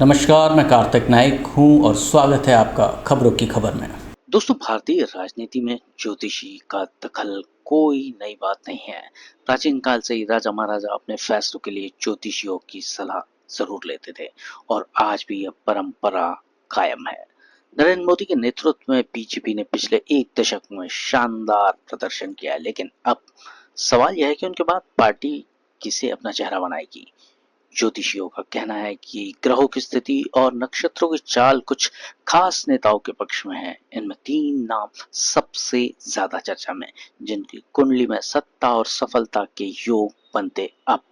नमस्कार, मैं कार्तिक नाइक हूं और स्वागत है आपका खबरों की खबर में। दोस्तों, भारतीय राजनीति में ज्योतिषी का दखल कोई नई बात नहीं है। प्राचीन काल से ही राजा महाराजा अपने फैसलों के लिए ज्योतिषियों की सलाह जरूर लेते थे और आज भी यह परंपरा कायम है। नरेंद्र मोदी के नेतृत्व में बीजेपी ने पिछले एक दशक में शानदार प्रदर्शन किया है, लेकिन अब सवाल यह है कि उनके बाद पार्टी किसे अपना चेहरा बनाएगी। ज्योतिषियों का कहना है कि ग्रहों की स्थिति और नक्षत्रों की चाल कुछ खास नेताओं के पक्ष में है। इनमें 3 नाम सबसे ज्यादा चर्चा में, जिनकी कुंडली में सत्ता और सफलता के योग बनते अब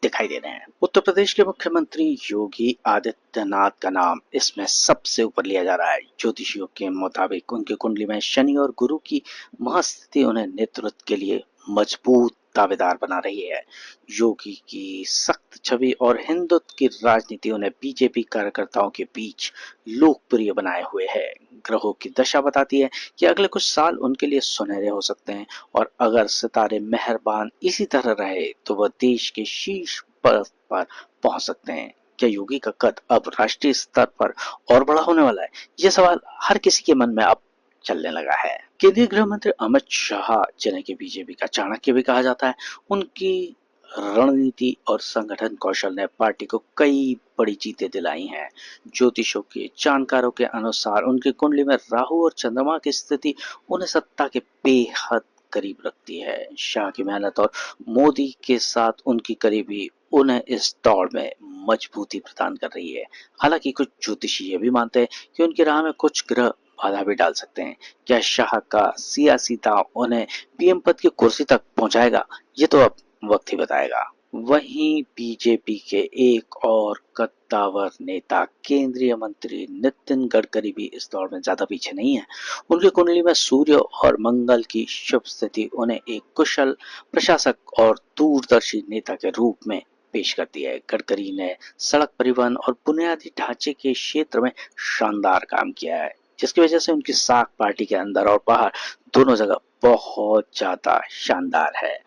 दिखाई दे रहे हैं। उत्तर प्रदेश के मुख्यमंत्री योगी आदित्यनाथ का नाम इसमें सबसे ऊपर लिया जा रहा है। ज्योतिषियों के मुताबिक उनकी कुंडली में शनि और गुरु की महास्थिति उन्हें नेतृत्व के लिए मजबूत दावेदार बना रही है। योगी की सख्त छवि और हिंदुत्व की राजनीति उन्हें बीजेपी कार्यकर्ताओं के बीच लोकप्रिय बनाए हुए है। ग्रहों की दशा बताती है कि अगले कुछ साल उनके लिए सुनहरे हो सकते हैं और अगर सितारे मेहरबान इसी तरह रहे तो वह देश के शीर्ष पद पर पहुंच सकते हैं। क्या योगी का कद अब राष्ट्रीय स्तर पर और बड़ा होने वाला है? यह सवाल हर किसी के मन में अब चलने लगा है। केंद्रीय गृह मंत्री अमित शाह, जिन्हें कि बीजेपी का चाणक्य भी कहा जाता है, उनकी रणनीति और संगठन कौशल ने पार्टी को कई बड़ी जीतें दिलाई हैं। ज्योतिषों के जानकारों के अनुसार उनकी कुंडली में राहु और चंद्रमा की स्थिति उन्हें सत्ता के बेहद करीब रखती है। शाह की मेहनत और मोदी के साथ उनकी करीबी उन्हें इस दौड़ में मजबूती प्रदान कर रही है। हालांकि कुछ ज्योतिषी ये भी मानते हैं कि उनकी राह में कुछ ग्रह बाधा भी डाल सकते हैं। क्या शाह का सियासी दांव उन्हें पीएम पद की कुर्सी तक पहुंचाएगा? ये तो अब वक्त ही बताएगा। वहीं बीजेपी के एक और कद्दावर नेता केंद्रीय मंत्री नितिन गडकरी भी इस दौड़ में ज्यादा पीछे नहीं है। उनकी कुंडली में सूर्य और मंगल की शुभ स्थिति उन्हें एक कुशल प्रशासक और दूरदर्शी नेता के रूप में पेश करती है। गडकरी ने सड़क परिवहन और बुनियादी ढांचे के क्षेत्र में शानदार काम किया है, जिसकी वजह से उनकी साख पार्टी के अंदर और बाहर दोनों जगह बहुत ज्यादा शानदार है।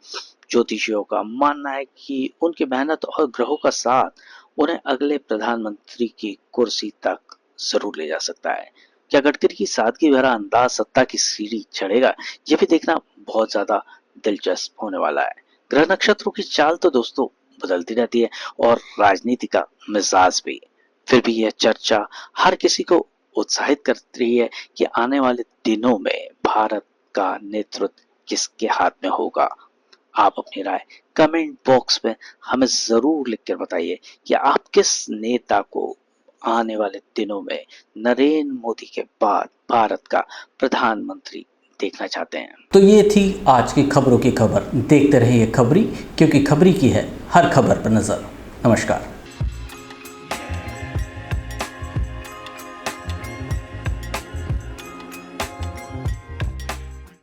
ज्योतिषियों का मानना है कि उनकी मेहनत और ग्रहों का साथ उन्हें अगले प्रधानमंत्री की कुर्सी तक जरूर ले जा सकता है। क्या गडकरी की सादगी भरा अंदाज सत्ता की सीढ़ी चढ़ेगा? यह भी देखना बहुत ज्यादा दिलचस्प होने वाला है। ग्रह नक्षत्रों की चाल तो दोस्तों बदलती रहती है और राजनीति का मिजाज भी। फिर भी यह चर्चा हर किसी को उत्साहित कर रही है कि आने वाले दिनों में भारत का नेतृत्व किसके हाथ में होगा। आप अपनी राय कमेंट बॉक्स में हमें जरूर लिखकर बताइए कि आप किस नेता को आने वाले दिनों में नरेंद्र मोदी के बाद भारत का प्रधानमंत्री देखना चाहते हैं। तो ये थी आज की खबरों की खबर। देखते रहिए खबरी, क्योंकि खबरी की है हर खबर पर नजर। नमस्कार।